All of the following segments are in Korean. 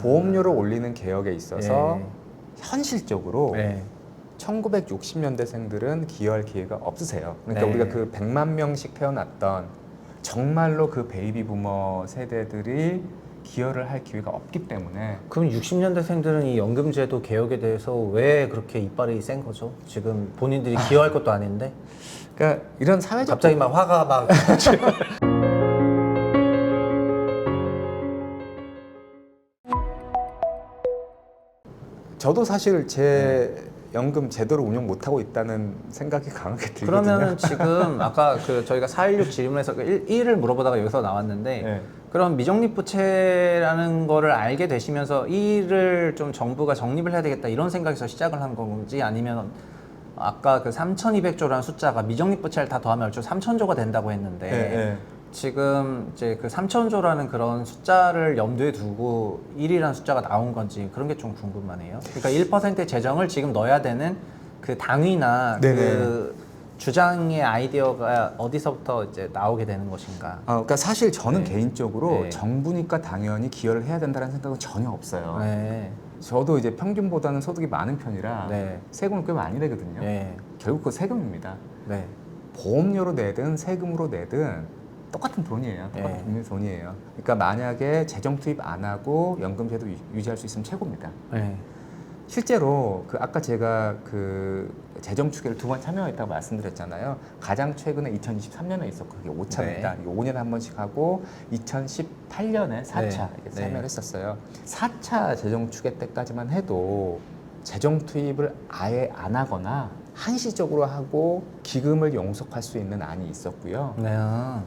보험료를 올리는 개혁에 있어서 예. 현실적으로 네. 1960년대생들은 기여할 기회가 없으세요. 그러니까 네. 우리가 그 100만 명씩 태어났던 정말로 그 베이비 부머 세대들이 기여를 할 기회가 없기 때문에. 그럼 60년대생들은 이 연금제도 개혁에 대해서 왜 그렇게 이빨이 센 거죠? 지금 본인들이 기여할 것도 아닌데 그러니까 이런 사회적 갑자기 막 화가 막 저도 사실 제 연금 제대로 운영 못하고 있다는 생각이 강하게 들거든요. 그러면은 지금 아까 그 저희가 416 질문에서 그 1을 물어보다가 여기서 나왔는데 네. 그럼 미적립부채라는 거를 알게 되시면서 이를 좀 정부가 정립을 해야 되겠다 이런 생각에서 시작을 한 건지 아니면 아까 그 3,200조라는 숫자가 미적립부채를 다 더하면 얼추 3,000조가 된다고 했는데 네. 지금 이제 그 3,000조라는 그런 숫자를 염두에 두고 1이라는 숫자가 나온 건지 그런 게 좀 궁금하네요. 그러니까 1%의 재정을 지금 넣어야 되는 그 당위나 네네. 그 주장의 아이디어가 어디서부터 이제 나오게 되는 것인가? 그러니까 사실 저는 네. 개인적으로 네. 정부니까 당연히 기여를 해야 된다는 생각은 전혀 없어요. 네. 저도 이제 평균보다는 소득이 많은 편이라 네. 세금을 꽤 많이 내거든요. 네. 결국 그 세금입니다. 네. 보험료로 내든 세금으로 내든 똑같은 돈이에요. 똑같은 네. 국민 돈이에요. 그러니까 만약에 재정 투입 안 하고 연금제도 유지할 수 있으면 최고입니다. 네. 실제로 그 아까 제가 그 재정 추계를 2번 참여했다고 말씀드렸잖아요. 가장 최근에 2023년에 있었고 그게 5차입니다. 네. 5년에 한 번씩 하고 2018년에 4차 네. 이렇게 네. 참여를 했었어요. 4차 재정 추계 때까지만 해도 재정 투입을 아예 안 하거나 한시적으로 하고 기금을 용속할 수 있는 안이 있었고요. 네.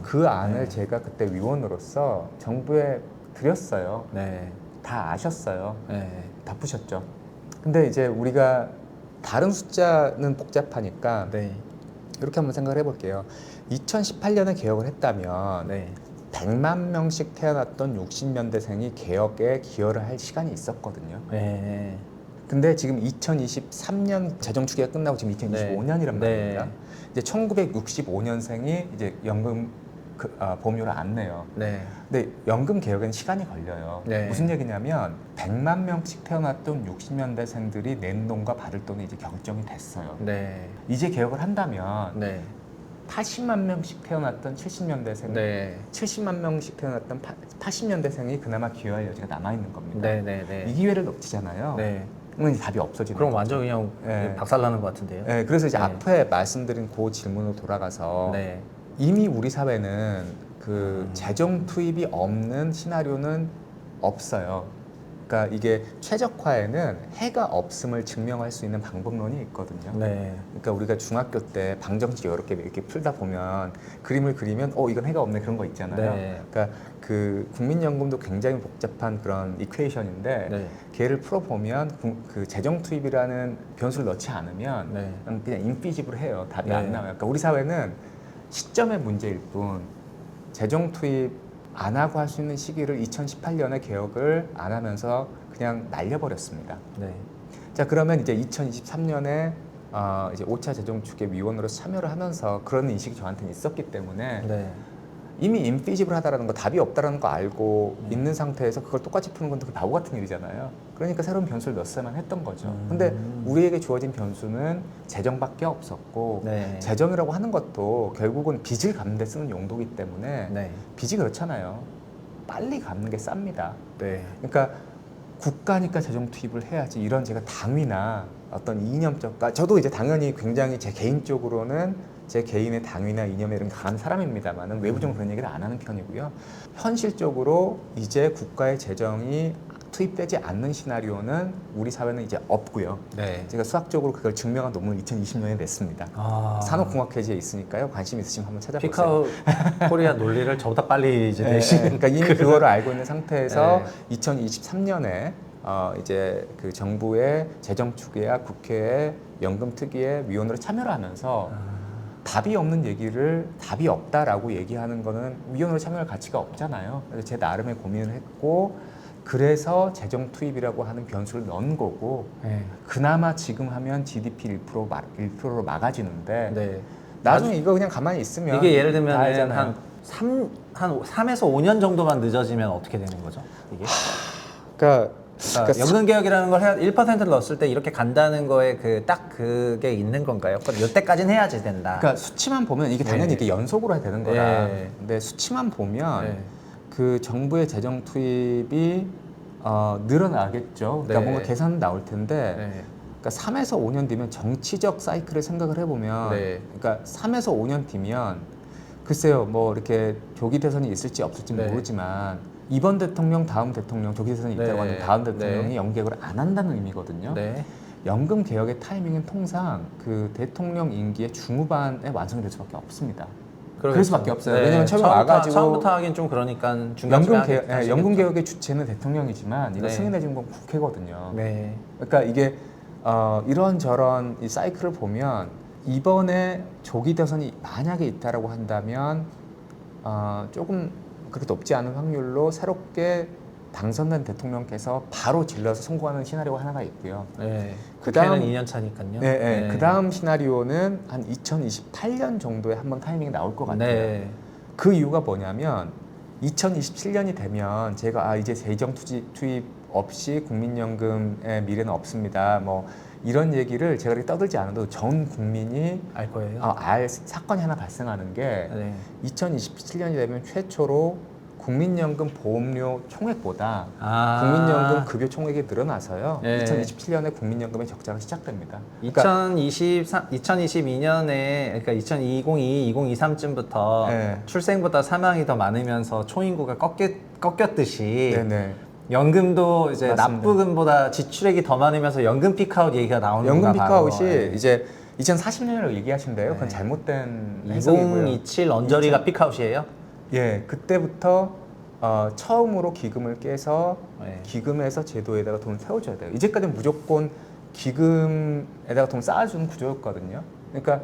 그 안을 네. 제가 그때 위원으로서 정부에 드렸어요. 네. 다 아셨어요. 네. 다 푸셨죠. 근데 이제 우리가 다른 숫자는 복잡하니까 네. 이렇게 한번 생각을 해볼게요. 2018년에 개혁을 했다면 네. 100만 명씩 태어났던 60년대생이 개혁에 기여를 할 시간이 있었거든요. 네. 근데 지금 2023년 재정 추계가 끝나고 지금 2025년이란 네. 말입니다. 이제 1965년생이 이제 연금 보험료를 안 내요. 네. 근데 연금 개혁에는 시간이 걸려요. 네. 무슨 얘기냐면 100만 명씩 태어났던 60년대생들이 낸 돈과 받을 돈이 이제 결정이 됐어요. 네. 이제 개혁을 한다면 네. 80만 명씩 태어났던 70년대생, 네. 70만 명씩 태어났던 80년대생이 그나마 기여할 여지가 남아 있는 겁니다. 네. 네. 네. 이 기회를 놓치잖아요. 네. 그러면 이제 답이 없어지는 그럼 거죠. 완전 그냥 네. 박살나는 것 같은데요. 네, 그래서 이제 네. 앞에 말씀드린 그 질문으로 돌아가서 네. 이미 우리 사회는 그 재정 투입이 없는 시나리오는 없어요. 그러니까 이게 최적화에는 해가 없음을 증명할 수 있는 방법론이 있거든요. 네. 그러니까 우리가 중학교 때 방정식 여러 개 이렇게 풀다 보면 그림을 그리면 이건 해가 없네 그런 거 있잖아요. 네. 그러니까 그 국민연금도 굉장히 복잡한 그런 이퀘이션인데 네. 걔를 풀어보면 그 재정 투입이라는 변수를 넣지 않으면 네. 그냥 인피지블 해요. 답이 네. 안 나와요. 그러니까 우리 사회는 시점의 문제일 뿐 재정 투입 안 하고 할 수 있는 시기를 2018년에 개혁을 안 하면서 그냥 날려버렸습니다. 네. 자, 그러면 이제 2023년에 이제 5차 재정 추계 위원으로 참여를 하면서 그런 인식이 저한테는 있었기 때문에 네. 이미 인피지블하다라는 거, 답이 없다라는 거 알고 있는 상태에서 그걸 똑같이 푸는 건 되게 바보 같은 일이잖아요. 그러니까 새로운 변수를 넣었어야만 했던 거죠. 근데 우리에게 주어진 변수는 재정밖에 없었고 네. 재정이라고 하는 것도 결국은 빚을 갚는 데 쓰는 용도이기 때문에 네. 빚이 그렇잖아요. 빨리 갚는 게 쌉니다. 네. 그러니까 국가니까 재정 투입을 해야지 이런 제가 당위나 어떤 이념적, 저도 이제 당연히 굉장히 제 개인적으로는 제 개인의 당위나 이념에 이런 강한 사람입니다만은 외부적으로 그런 얘기를 안 하는 편이고요. 현실적으로 이제 국가의 재정이 투입되지 않는 시나리오는 우리 사회는 이제 없고요. 네. 제가 수학적으로 그걸 증명한 논문을 2020년에 냈습니다. 산업공학회지에 있으니까요. 관심 있으시면 한번 찾아보세요. 피카우 코리아 논리를 저보다 빨리 이제 네, 내시는. 그러니까 이미 그거를 알고 있는 상태에서 네. 2023년에 이제 그 정부의 재정 추계와 국회의 연금 특위의 위원으로 참여를 하면서 답이 없는 얘기를 답이 없다라고 얘기하는 거는 위원으로 참여할 가치가 없잖아요. 그래서 제 나름의 고민을 했고 그래서 재정 투입이라고 하는 변수를 넣은 거고 네. 그나마 지금 하면 GDP 1%로 막아지는데 네. 나중에 이거 그냥 가만히 있으면 이게 예를 다 들면 알잖아요. 한 3에서 5년 정도만 늦어지면 어떻게 되는 거죠? 이게? 그러니까 그러니까 연금 개혁이라는 걸 해야 1%를 넣었을 때 이렇게 간다는 거에 그 딱 그게 있는 건가요? 그럼 이때까지는 해야지 된다. 그러니까 수치만 보면 이게 당연히 네. 이게 연속으로 해야 되는 거라. 네. 근데 수치만 보면 네. 그 정부의 재정 투입이 늘어나겠죠. 그러니까 네. 뭔가 계산 나올 텐데. 네. 그러니까 3에서 5년 뒤면 정치적 사이클을 생각을 해보면, 네. 그러니까 3에서 5년 뒤면 글쎄요, 뭐 이렇게 조기 대선이 있을지 없을지 네. 모르지만 이번 대통령, 다음 대통령 조기 대선이 있다고 네. 하면 다음 대통령이 네. 연개혁을 안 한다는 의미거든요. 네. 연금 개혁의 타이밍은 통상 그 대통령 임기의 중후반에 완성될 수밖에 없습니다. 그럴 수밖에 없어요. 왜냐면 처음에 와가지고 처음부터 하긴 좀 그러니까 중간쯤에 연금 개혁, 연금 개혁의 주체는 대통령이지만 이거 네. 승인해준 건 국회거든요. 네. 그러니까 이게 이런저런 이 사이클을 보면 이번에 조기 대선이 만약에 있다라고 한다면 조금 그렇게 높지 않은 확률로 새롭게 당선된 대통령께서 바로 질러서 성공하는 시나리오가 하나가 있고요. 네. 그다음- 그다음 2년 차니까요. 네, 네. 그 다음 시나리오는 한 2028년 정도에 한번 타이밍이 나올 것 같아요. 네. 그 이유가 뭐냐면 2027년이 되면 제가 이제 재정 투입 없이 국민연금의 미래는 없습니다. 뭐 이런 얘기를 제가 이렇게 떠들지 않아도 전 국민이 알 거예요. 알 사건이 하나 발생하는 게 네. 2027년이 되면 최초로 국민연금 보험료 총액보다 아. 국민연금 급여 총액이 늘어나서요. 네. 2027년에 국민연금의 적자가 시작됩니다. 그러니까 2022년에 그러니까 2022, 2023쯤부터 네. 출생보다 사망이 더 많으면서 초인구가 꺾였듯이 네네. 연금도 이제 맞습니다. 납부금보다 지출액이 더 많으면서 연금 피크아웃 얘기가 나오는 연금 건가 봐요. 피크아웃이 이제 2040년이라고 얘기하시는데요. 그건 네. 잘못된 해석이고요. 2027 언저리가 피크아웃이에요? 예, 그때부터 처음으로 기금을 깨서 네. 기금에서 제도에다가 돈을 태워줘야 돼요. 이제까지는 무조건 기금에다가 돈을 쌓아주는 구조였거든요. 그러니까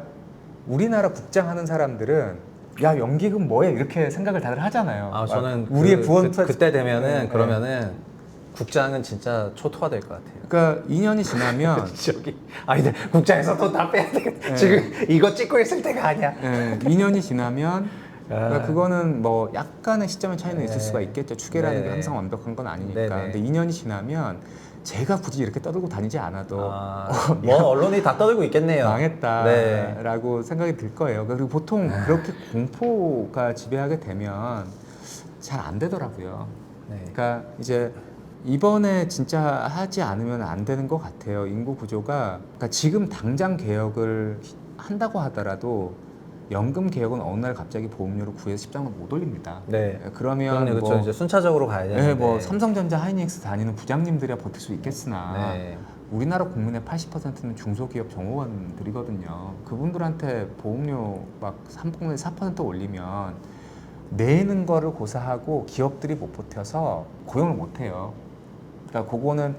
우리나라 국장하는 사람들은 야 연기금 뭐해 이렇게 생각을 다들 하잖아요. 아 저는 우리의 부원 그때 되면은 네, 그러면은 국장은 진짜 초토화 될 것 같아요. 그러니까 2년이 지나면 저기 근데 국장에서 돈 다 빼야 되겠다. 네. 지금 이거 찍고 있을 때가 아니야. 2년이 지나면 그러니까 그거는 뭐 약간의 시점의 차이는 있을 네. 수가 있겠죠. 추계라는 게 네네. 항상 완벽한 건 아니니까. 네네. 근데 2년이 지나면 제가 굳이 이렇게 떠들고 다니지 않아도 뭐 언론이 다 떠들고 있겠네요. 네. 망했다라고 생각이 들 거예요. 그리고 보통 그렇게 공포가 지배하게 되면 잘 안 되더라고요. 네. 그러니까 이제 이번에 진짜 하지 않으면 안 되는 것 같아요. 인구 구조가 그러니까 지금 당장 개혁을 한다고 하더라도 연금 개혁은 어느 날 갑자기 보험료를 9에서 10장은 못 올립니다. 네. 그러면 그렇죠. 뭐 이제 순차적으로 가야 되는데. 네, 뭐 삼성전자, 하이닉스 다니는 부장님들이야 버틸 수 있겠으나 네. 우리나라 국민의 80%는 중소기업 종업원들이거든요. 그분들한테 보험료 막 3%에서 4% 올리면 내는 거를 고사하고 기업들이 못 버텨서 고용을 못 해요. 그러니까 그거는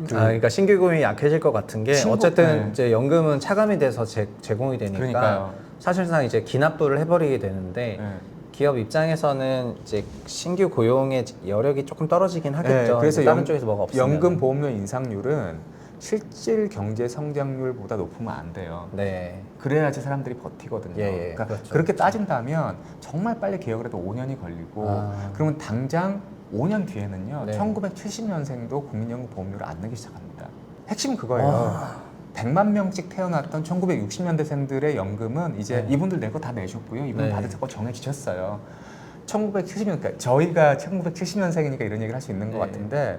그러니까 신규 고용이 약해질 것 같은 게 어쨌든 네. 이제 연금은 차감이 돼서 제공이 되니까 그러니까요. 사실상 이제 기납부를 해버리게 되는데 네. 기업 입장에서는 이제 신규 고용의 여력이 조금 떨어지긴 하겠죠. 네, 그래서 다른 쪽에서 뭐가 없으면. 연금 보험료 인상률은 실질 경제 성장률보다 높으면 안 돼요. 네. 그래야지 사람들이 버티거든요. 예, 예. 그러니까 그렇죠. 그렇게 따진다면 정말 빨리 개혁을 해도 5년이 걸리고 그러면 당장 5년 뒤에는요. 네. 1970년생도 국민연금 보험료를 안 내기 시작합니다. 핵심은 그거예요. 100만 명씩 태어났던 1960년대생들의 연금은 이제 네. 이분들 내 거 다 내셨고요. 이분 네. 받을 거 정해지셨어요. 1970년, 그러니까 저희가 1970년생이니까 이런 얘기를 할 수 있는 것 네. 같은데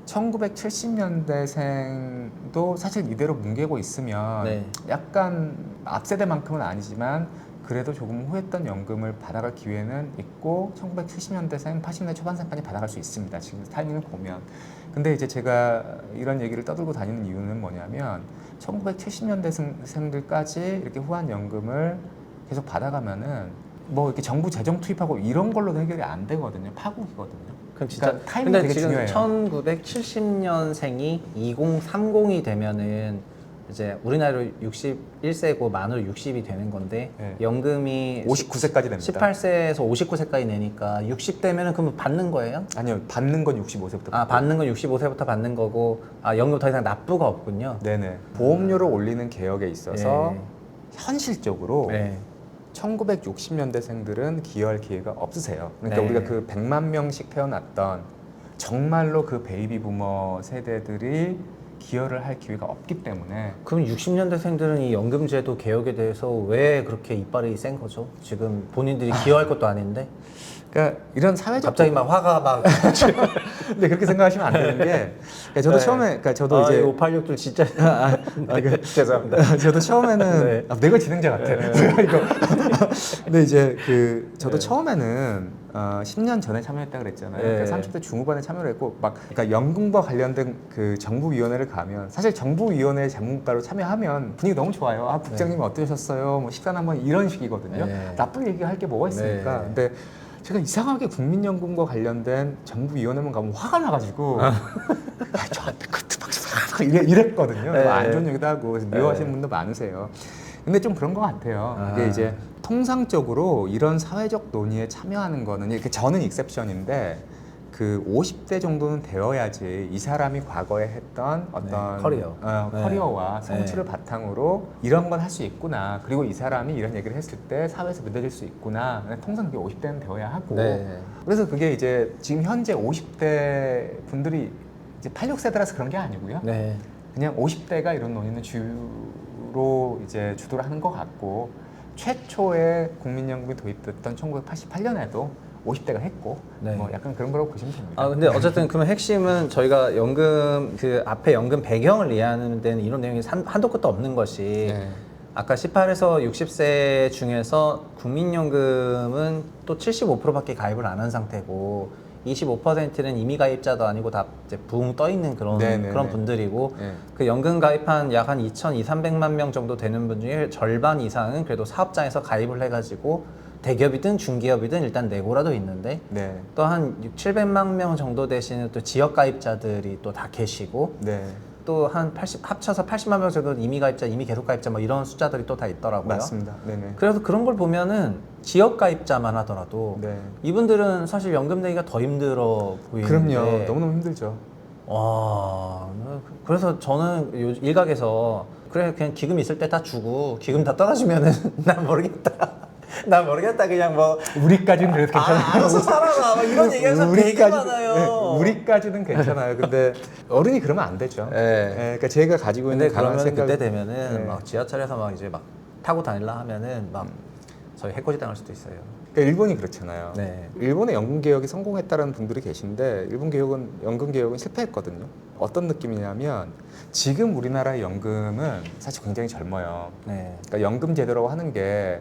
1970년대생도 사실 이대로 뭉개고 있으면 네. 약간 앞세대만큼은 아니지만 그래도 조금 후했던 연금을 받아갈 기회는 있고 1970년대생, 80년대 초반생까지 받아갈 수 있습니다. 지금 타이밍을 보면. 근데 이제 제가 이런 얘기를 떠들고 다니는 이유는 뭐냐면 1970년대생들까지 이렇게 후한 연금을 계속 받아가면은 뭐 이렇게 정부 재정 투입하고 이런 걸로 해결이 안 되거든요. 파국이거든요. 그럼 진짜 그러니까 타이밍이 근데 되게 지금 중요해요. 1970년생이 2030이 되면은 이제 우리나라로 61세고 만으로 60이 되는 건데 네. 연금이 59세까지 됩니다. 18세에서 59세까지 내니까 60대면은 그러면 받는 거예요? 아니요, 받는 건 65세부터. 아 받는 건 65세부터 받는 거고 연금 더 이상 납부가 없군요. 네네. 보험료를 올리는 개혁에 있어서 예. 현실적으로 네. 1960년대생들은 기여할 기회가 없으세요. 그러니까 네. 우리가 그 100만 명씩 태어났던 정말로 그 베이비 부머 세대들이 기여를 할 기회가 없기 때문에 그럼 60년대생들은 이 연금제도 개혁에 대해서 왜 그렇게 이빨이 센 거죠? 지금 본인들이 기여할 것도 아닌데 그러니까 이런 사회적 갑자기 막 화가 막 근데 그렇게 생각하시면 안 되는 게 그러니까 저도 네. 처음에 그러니까 저도 이제 586들 진짜 죄송합니다. 저도 처음에는 네. 내가 진행자 같아. 뭐야 이거. 근데 이제 그 저도 처음에는 10년 전에 참여했다 그랬잖아요. 네. 그러니까 30대 중후반에 참여를 했고 막 그러니까 연금과 관련된 그 정부위원회를 가면 사실 정부위원회 전문가로 참여하면 분위기 너무 좋아요. 아 국장님 어떠셨어요? 뭐 식사 한번 이런 식이거든요. 네. 나쁜 얘기할 게 뭐가 있습니까? 네. 근데 제가 이상하게 국민연금과 관련된 정부위원회만 가면 화가 나가지고 저 앞에 그트 막 이랬거든요. 네. 안 좋은 얘기도 하고 그래서 미워하시는 분도 많으세요. 근데 좀 그런 것 같아요. 이게 이제 통상적으로 이런 사회적 논의에 참여하는 거는 이렇게 저는 익셉션인데 그 50대 정도는 되어야지 이 사람이 과거에 했던 어떤 커리어. 네. 커리어와 성취를 바탕으로 이런 건 할 수 있구나. 그리고 이 사람이 이런 얘기를 했을 때 사회에서 믿어질 수 있구나. 통상 그게 50대는 되어야 하고. 네. 그래서 그게 이제 지금 현재 50대 분들이 이제 86세대라서 그런 게 아니고요. 네. 그냥 50대가 이런 논의는 주로 이제 주도를 하는 것 같고 최초의 국민연금이 도입됐던 1988년에도 50대가 했고 네. 뭐 약간 그런 거라고 보시면 됩니다. 아 근데 어쨌든 그러면 핵심은 저희가 연금 그 앞에 연금 배경을 이해하는 데는 이런 내용이 한도 끝도 없는 것이 네. 아까 18에서 60세 중에서 국민연금은 또 75%밖에 가입을 안 한 상태고 25%는 임의 가입자도 아니고 다 이제 붕 떠 있는 그런 네네네. 그런 분들이고 네. 그 연금 가입한 약 한 2,200~300만 명 정도 되는 분 중에 절반 이상은 그래도 사업장에서 가입을 해가지고 대기업이든 중기업이든 일단 내고라도 있는데 네. 또 한 600~700만 명 정도 되시는 또 지역 가입자들이 또 다 계시고 네. 또 한 80 합쳐서 80만 명 정도 임의 가입자, 임의 계속 가입자 뭐 이런 숫자들이 또 다 있더라고요. 맞습니다. 네네. 그래서 그런 걸 보면은 지역 가입자만 하더라도 네. 이분들은 사실 연금 내기가 더 힘들어 보이는데 그럼요. 너무너무 힘들죠. 와, 그래서 저는 일각에서 그래 그냥 기금 있을 때 다 주고 기금 다 떨어지면은 난 모르겠다. 난 모르겠다 그냥 뭐 우리까지는 그래도 괜찮아요. 알아서 살아라 막 이런 얘기하는 사람 되게 많아요. 네, 우리까지는 괜찮아요. 근데 어른이 그러면 안 되죠. 네. 그러니까 제가 가지고 근데 있는 강한 그러면 생각. 그때 되면은 네. 막 지하철에서 막 이제 막 타고 다닐라 하면은 막 저희 해코지 당할 수도 있어요. 그러니까 일본이 그렇잖아요. 네. 일본의 연금 개혁이 성공했다는 분들이 계신데 일본 개혁은 연금 개혁은 실패했거든요. 어떤 느낌이냐면 지금 우리나라의 연금은 사실 굉장히 젊어요. 네. 그러니까 연금 제도라고 하는 게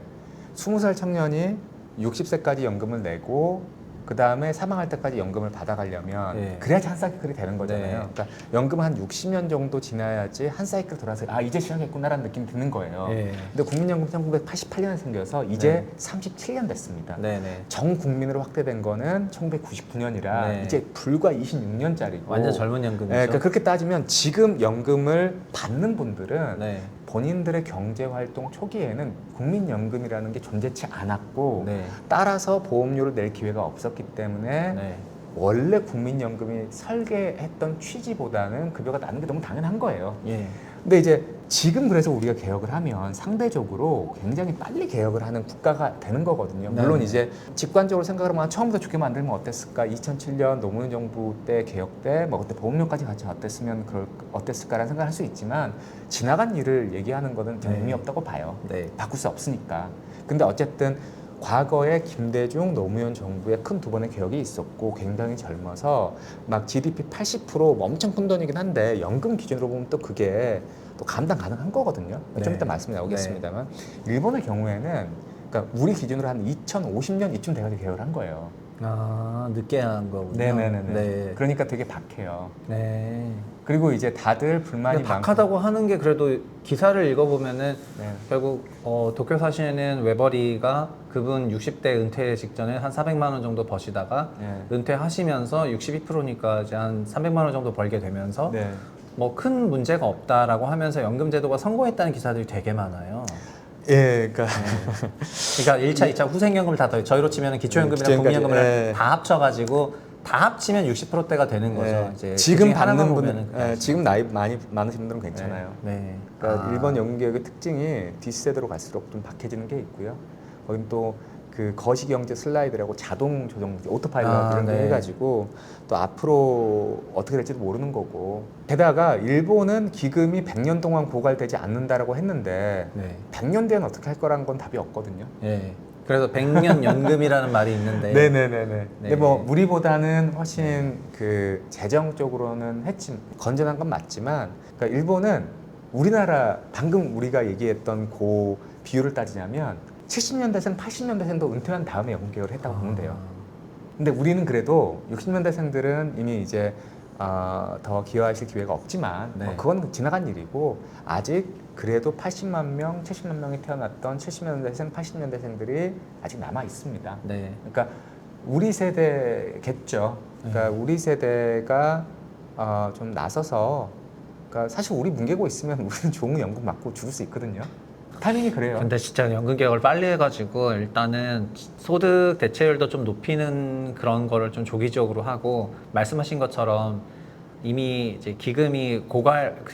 20살 청년이 60세까지 연금을 내고 그 다음에 사망할 때까지 연금을 받아가려면 네. 그래야지 한 사이클이 되는 거잖아요. 네. 그러니까 연금 한 60년 정도 지나야지 한 사이클 돌아서 아 이제 시작했구나라는 느낌이 드는 거예요. 네. 근데 국민연금 1988년에 생겨서 이제 37년 됐습니다. 네네. 전 국민으로 확대된 거는 1999년이라 네. 이제 불과 26년짜리고 완전 젊은 연금이죠. 그러니까 그렇게 따지면 지금 연금을 받는 분들은 네. 본인들의 경제 활동 초기에는 국민연금이라는 게 존재치 않았고 네. 따라서 보험료를 낼 기회가 없었기 때문에 네. 원래 국민연금이 설계했던 취지보다는 급여가 낮은 게 너무 당연한 거예요. 예. 근데 이제 지금 그래서 우리가 개혁을 하면 상대적으로 굉장히 빨리 개혁을 하는 국가가 되는 거거든요. 물론 네. 이제 직관적으로 생각을 하면 처음부터 좋게 만들면 어땠을까? 2007년 노무현 정부 때 개혁 때 뭐 그때 보험료까지 같이 어땠을까라는 생각을 할 수 있지만 지나간 일을 얘기하는 거는 저는 네. 의미 없다고 봐요. 네. 바꿀 수 없으니까. 근데 어쨌든 과거에 김대중, 노무현 정부의 큰 두 번의 개혁이 있었고 굉장히 젊어서 막 GDP 80% 엄청 큰 돈이긴 한데 연금 기준으로 보면 또 그게 또 감당 가능한 거거든요. 좀 네. 이따 말씀이 나오겠습니다만 일본의 경우에는 그러니까 우리 기준으로 한 2050년 이쯤 돼가지고 개혁을 한 거예요. 아 늦게 한 거군요. 네네네네. 네. 그러니까 되게 박해요. 네. 그리고 이제 다들 불만이 근데 박하다고 하는 게 그래도 기사를 읽어보면은 네. 결국 도쿄 사시는 웨버리가 그분 60대 은퇴 직전에 한 400만 원 정도 버시다가 네. 은퇴하시면서 62%니까 이제 한 300만 원 정도 벌게 되면서 네. 뭐 큰 문제가 없다라고 하면서 연금 제도가 성공했다는 기사들이 되게 많아요. 예, 그러니까 그러니까 1차, 2차 후생연금을 다 저희로 치면 기초연금이랑 기초연금까지, 국민연금을 예. 다 합쳐가지고 다 합치면 60%대가 되는 거죠. 예, 이제 지금 그중에 하나만 받는 보면은 분, 지금 나이 많이 많으신 분들은 괜찮아요. 네. 그러니까 아. 일본 연금 개혁의 특징이 뒷세대로 갈수록 좀 박해지는 게 있고요. 거긴 또 그 거시경제 슬라이드라고 자동 조정 오토파일럿 아, 이런 거 네. 해가지고 또 앞으로 어떻게 될지도 모르는 거고. 게다가 일본은 기금이 100년 동안 고갈되지 않는다라고 했는데 네. 100년 뒤에는 어떻게 할 거라는 건 답이 없거든요. 예. 그래서 100년 연금이라는 말이 있는데 네네네네. 근데 뭐 네. 우리보다는 훨씬 그 재정적으로는 건전한 건 맞지만, 그러니까 일본은 우리나라 방금 우리가 얘기했던 그 비율을 따지자면 70년대생, 80년대생도 은퇴한 다음에 연금 개혁을 했다고 보면 돼요. 근데 우리는 그래도 60년대생들은 이미 이제 더 기여하실 기회가 없지만 네. 그건 지나간 일이고, 아직 그래도 80만 명, 70만 명이 태어났던 70년대생, 80년대생들이 아직 남아 있습니다. 네. 그러니까 우리 세대겠죠. 그러니까 우리 세대가 좀 나서서, 그러니까 사실 우리 뭉개고 있으면 우리는 좋은 연금 받고 죽을 수 있거든요. 타이밍이 그래요. 근데 진짜 연금 개혁을 빨리 해가지고 일단은 소득 대체율도 좀 높이는 그런 거를 좀 조기적으로 하고, 말씀하신 것처럼 이미 이제 기금이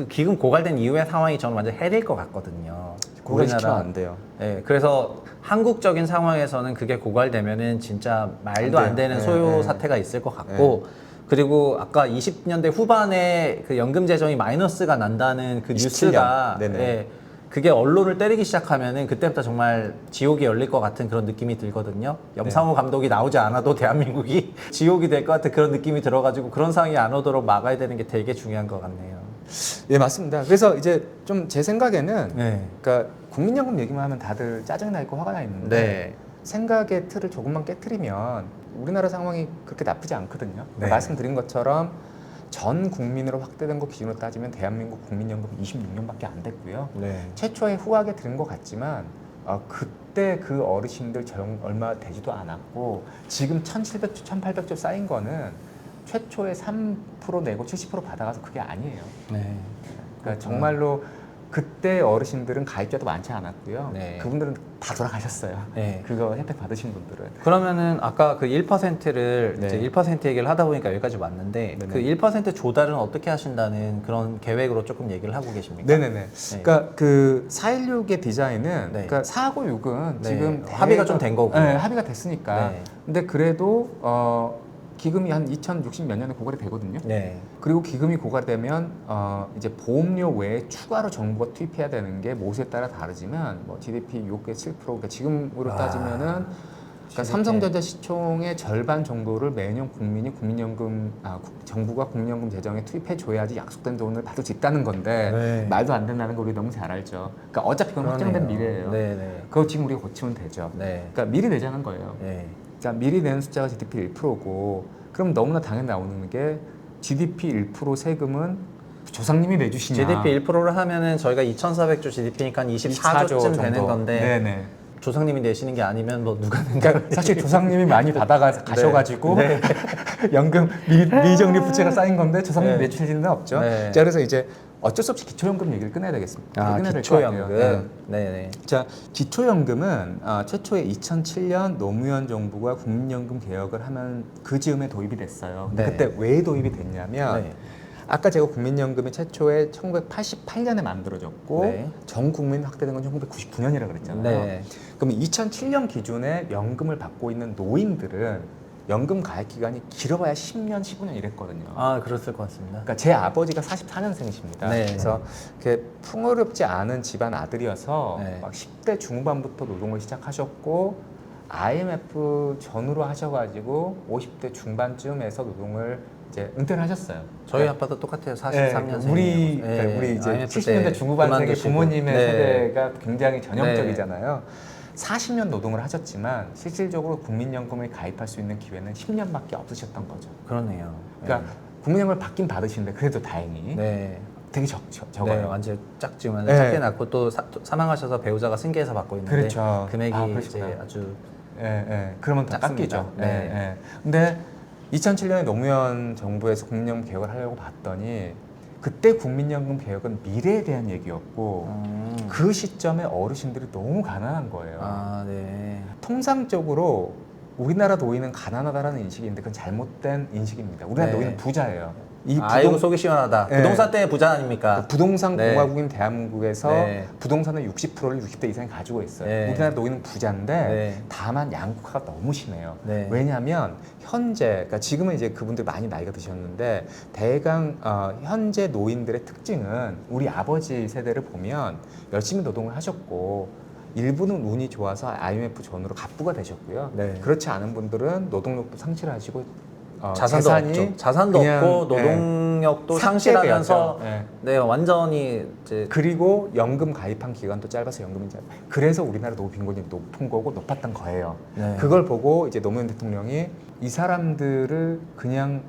기금 고갈된 이후의 상황이 저는 완전 해릴 것 같거든요. 고갈시키면 안 돼요. 예, 그래서 한국적인 상황에서는 그게 고갈되면은 진짜 말도 안 안 돼요. 되는 예, 소요 예. 사태가 있을 것 같고, 그리고 아까 20년대 후반에 그 연금 재정이 마이너스가 난다는 그 27년. 뉴스가 네네. 예, 그게 언론을 때리기 시작하면은 그때부터 정말 지옥이 열릴 것 같은 그런 느낌이 들거든요. 염상호 감독이 나오지 않아도 대한민국이 지옥이 될 것 같은 그런 느낌이 들어가지고, 그런 상황이 안 오도록 막아야 되는 게 되게 중요한 것 같네요. 예, 맞습니다. 그래서 이제 좀 제 생각에는, 네. 그러니까 국민연금 얘기만 하면 다들 짜증 나 있고 화가 나 있는데, 네. 생각의 틀을 조금만 깨트리면 우리나라 상황이 그렇게 나쁘지 않거든요. 네. 말씀드린 것처럼 전 국민으로 확대된 거 기준으로 따지면 대한민국 국민연금 26년밖에 안 됐고요. 네. 최초에 후하게 들은 것 같지만 그때 그 어르신들 얼마 되지도 않았고, 지금 1,700조, 1,800조 쌓인 거는 최초에 3% 내고 70% 받아가서 그게 아니에요. 네. 그러니까 정말로 그때 어르신들은 가입자도 많지 않았고요. 네. 그분들은 다 돌아가셨어요. 네. 그거 혜택 받으신 분들은. 그러면은 아까 그 1%를 네. 이제 1% 얘기를 하다 보니까 여기까지 왔는데, 네네. 그 1% 조달은 어떻게 하신다는 그런 계획으로 조금 얘기를 하고 계십니까? 네네네. 그러니까 그 416의 디자인은, 네. 그러니까 456은 네. 지금 합의가 좀된 거고요. 네, 합의가 됐으니까. 네. 근데 그래도 기금이 한 2060 몇 년에 고갈이 되거든요. 네. 그리고 기금이 고갈되면 이제 보험료 외에 추가로 정부가 투입해야 되는 게 모수에 따라 다르지만 뭐 GDP 6에 7%, 그러니까 지금으로 와. 따지면은, 그러니까 삼성전자 시총의 절반 정도를 매년 국민연금 정부가 국민연금 재정에 투입해 줘야지 약속된 돈을 받을 수 있다는 건데, 네. 말도 안 된다는 걸 우리 너무 잘 알죠. 그러니까 어차피 그건 확정된 미래예요. 네네. 그거 지금 우리가 고치면 되죠. 네. 그러니까 미리 내자는 거예요. 네. 자, 미리 내는 숫자가 GDP 1%고, 그럼 너무나 당연히 나오는 게 GDP 1% 세금은 조상님이 내주시냐. GDP 1%를 하면은 저희가 2,400조 GDP니까 24조쯤 되는 건데, 네네. 조상님이 내시는 게 아니면 뭐 누가 낸다. 그러니까 사실 조상님이 많이 가셔가지고 네. 연금 미적립 부채가 쌓인 건데 조상님 네. 내주실 일은 없죠. 네. 자, 그래서 이제 어쩔 수 없이 기초연금 얘기를 끝내야 되겠습니다. 아, 끝내야 될것 같아요. 기초연금. 네네. 자, 기초연금은 최초에 2007년 노무현 정부가 국민연금 개혁을 하면 그 즈음에 도입이 됐어요. 근데 네. 그때 왜 도입이 됐냐면, 네. 아까 제가 국민연금이 최초에 1988년에 만들어졌고, 네. 전 국민 확대된 건 1999년이라 그랬잖아요. 네. 그럼 2007년 기준에 연금을 받고 있는 노인들은 연금 가입 기간이 길어봐야 10년, 15년 이랬거든요. 아, 그랬을 것 같습니다. 그러니까 제 아버지가 44년생이십니다. 네. 그래서 이렇게 풍요롭지 않은 집안 아들이어서 네. 막 10대 중반부터 노동을 시작하셨고, IMF 전후로 하셔가지고 50대 중반쯤에서 노동을 이제 은퇴를 하셨어요. 저희 아빠도 똑같아요. 네, 43년생. 우리 이제 70년대 중후반생의 부모님의 세대가 굉장히 전형적이잖아요. 40년 노동을 하셨지만 실질적으로 국민연금을 가입할 수 있는 기회는 10년밖에 없으셨던 거죠. 그러네요. 그러니까 국민연금을 받긴 받으시는데 그래도 다행히 네. 되게 적어요. 네, 완전 작지만 네. 작게 낳고 또 사망하셔서 배우자가 승계해서 받고 있는데, 그렇죠. 금액이 아, 이제 그러시구나. 아주 그러면 다 작습니다. 깎이죠. 네. 근데 2007년에 노무현 정부에서 국민연금 개혁을 하려고 봤더니, 그때 국민연금 개혁은 미래에 대한 얘기였고, 그 시점에 어르신들이 너무 가난한 거예요. 아, 네. 통상적으로 우리나라 노인은 가난하다라는 인식이 있는데 그건 잘못된 인식입니다. 우리나라 네. 노인은 부자예요. 이 아이고 속이 시원하다. 네. 부동산 때문에 부자 아닙니까? 부동산 네. 공화국인 대한민국에서 네. 부동산의 60%를 60대 이상이 가지고 있어요. 네. 우리나라 노인은 부자인데 네. 다만 양극화가 너무 심해요. 네. 왜냐하면 현재, 그러니까 지금은 이제 그분들 많이 나이가 드셨는데 대강 현재 노인들의 특징은 우리 아버지 세대를 보면 열심히 노동을 하셨고 일부는 운이 좋아서 IMF 전후로 갑부가 되셨고요. 네. 그렇지 않은 분들은 노동력도 상실하시고 자산도 재산이 없죠. 자산도 그냥, 없고 노동력도 삭제되었죠. 상실하면서 예. 네 완전히 이제 그리고 연금 가입한 기간도 짧아서 연금이 짧아. 그래서 우리나라 노후 빈곤이 높은 거고 높았던 거예요. 네. 그걸 보고 이제 노무현 대통령이 이 사람들을 그냥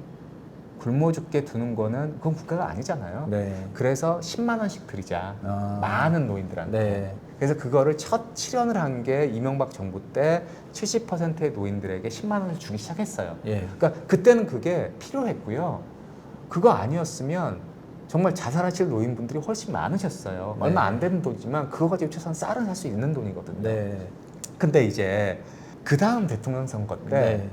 굶어 죽게 두는 거는 그건 국가가 아니잖아요. 네. 그래서 10만 원씩 드리자. 많은 노인들한테. 네. 그래서 그거를 첫 실현을 한 게 이명박 정부 때 70%의 노인들에게 10만 원을 주기 시작했어요. 예. 그러니까 그때는 그게 필요했고요. 그거 아니었으면 정말 자살하실 노인분들이 훨씬 많으셨어요. 네. 얼마 안 되는 돈이지만 그거 가지고 최소한 쌀을 살 수 있는 돈이거든요. 네. 근데 이제 그 다음 대통령 선거 때 네.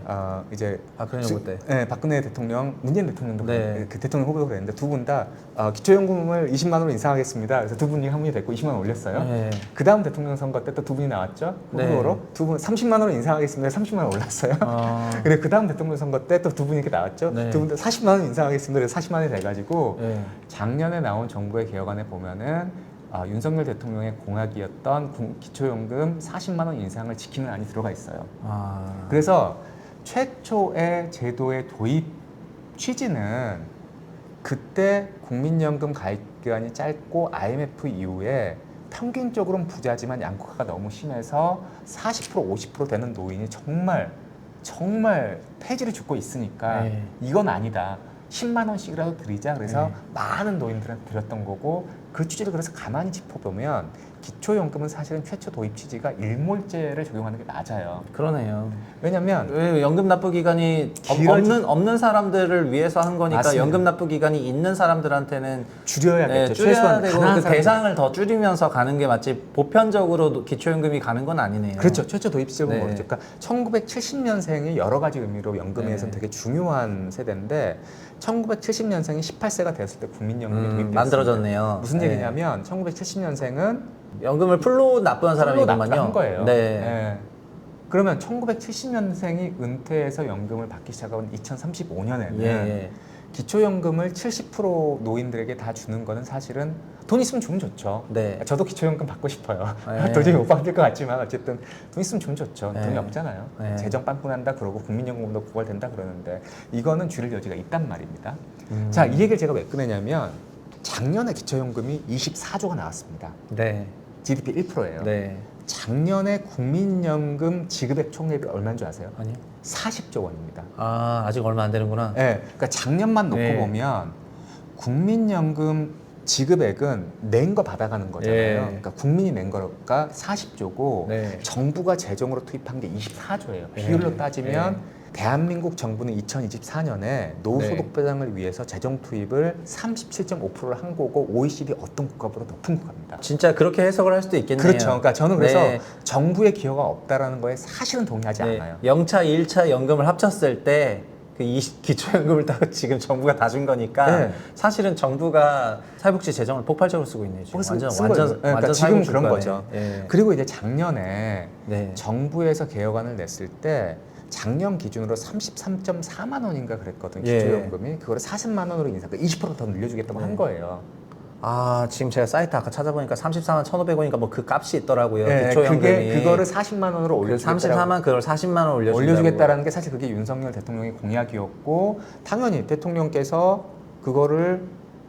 이제 박근혜 정부 때. 네, 박근혜 대통령, 문재인 대통령도 네. 그 대통령 후보로 그랬는데 두 분 다 기초연금을 20만 원으로 인상하겠습니다. 그래서 두 분이 합의이 됐고 20만 원 올렸어요. 네. 그 다음 대통령 선거 때 또 두 분이 나왔죠. 네. 후보로 두 분 30만 원으로 인상하겠습니다. 30만 원 올랐어요. 어. 그래 그 다음 대통령 선거 때 또 두 분이 이렇게 나왔죠. 네. 두 분 다 40만 원 인상하겠습니다. 그래서 40만 원이 돼가지고 네. 작년에 나온 정부의 개혁안에 보면은 윤석열 대통령의 공약이었던 기초연금 40만 원 인상을 지키는 안이 들어가 있어요. 그래서 최초의 제도의 도입 취지는 그때 국민연금 가입 기간이 짧고 IMF 이후에 평균적으로는 부자지만 양극화가 너무 심해서 40% 50% 되는 노인이 정말 폐지를 죽고 있으니까 네. 이건 아니다. 10만 원씩이라도 드리자. 그래서 네. 많은 노인들한테 드렸던 거고 그 취지를 그래서 가만히 짚어보면 기초연금은 사실은 최초 도입 취지가 일몰제를 적용하는 게 맞아요. 그러네요. 왜냐면 왜 연금 납부 기간이 없는 사람들을 위해서 한 거니까 맞습니다. 연금 납부 기간이 있는 사람들한테는 줄여야겠죠. 줄여야 최소한 되고 가난한 그 사람들. 대상을 더 줄이면서 가는 게 맞지 보편적으로 기초연금이 가는 건 아니네요. 그렇죠. 최초 도입 시점은 네. 모르죠. 그러니까 1970년생이 여러 가지 의미로 연금에서는 네. 되게 중요한 세대인데 1970년생이 18세가 됐을 때 국민연금이 도입됐습니다. 만들어졌네요. 무슨 네. 얘기냐면 1970년생은 연금을 풀로 납부한 사람이구만요. 한 거예요. 네. 예. 그러면 1970년생이 은퇴해서 연금을 받기 시작한 2035년에는 예. 기초연금을 70% 노인들에게 다 주는 거는 사실은 돈 있으면 주면 좋죠. 네. 저도 기초연금 받고 싶어요. 네. 도저히 못 받을 것 같지만 어쨌든 돈 있으면 주면 좋죠. 네. 돈이 없잖아요. 네. 재정 빵꾸난다 그러고 국민연금도 고갈된다 그러는데 이거는 줄일 여지가 있단 말입니다. 자, 이 얘기를 제가 왜 꺼내냐면 작년에 기초연금이 24조가 나왔습니다. 네. GDP 1%예요. 네. 작년에 국민연금 지급액 총액이 얼마인 줄 아세요? 아니요. 40조 원입니다. 아직 얼마 안 되는구나. 네, 그러니까 작년만 놓고 네. 보면 국민연금 지급액은 낸 거 받아가는 거잖아요. 예. 그러니까 국민이 낸 거가 40조고 네. 정부가 재정으로 투입한 게 24조예요. 비율로 따지면 대한민국 정부는 2024년에 노후소득 보장을 위해서 재정 투입을 37.5%를 한 거고 OECD 어떤 국가보다 높은 국가입니다. 진짜 그렇게 해석을 할 수도 있겠네요. 그렇죠. 그러니까 저는 그래서 네. 정부의 기여가 없다라는 거에 사실은 동의하지 않아요. 0차, 1차 연금을 합쳤을 때 그 기초연금을 다 지금 정부가 다 준 거니까 네. 사실은 정부가 사회복지 재정을 폭발적으로 쓰고 있네요. 지금. 쓴 거예요. 그러니까 완전 지금 사회복지 그런 국가네. 거죠. 예. 그리고 이제 작년에 네. 정부에서 개혁안을 냈을 때 작년 기준으로 33.4만 원인가 그랬거든요. 예. 기초연금이 그거를 40만 원으로 인상, 20%더 늘려주겠다고 한 거예요. 지금 제가 사이트 아까 찾아보니까 34만 1,500원인가 뭐 그 값이 있더라고요. 네, 기초연금이. 그거를 40만 원으로 그 올려주겠다고 34만 그걸 40만 원 올려주겠다라는 게 사실 그게 윤석열 대통령의 공약이었고 당연히 대통령께서 그거를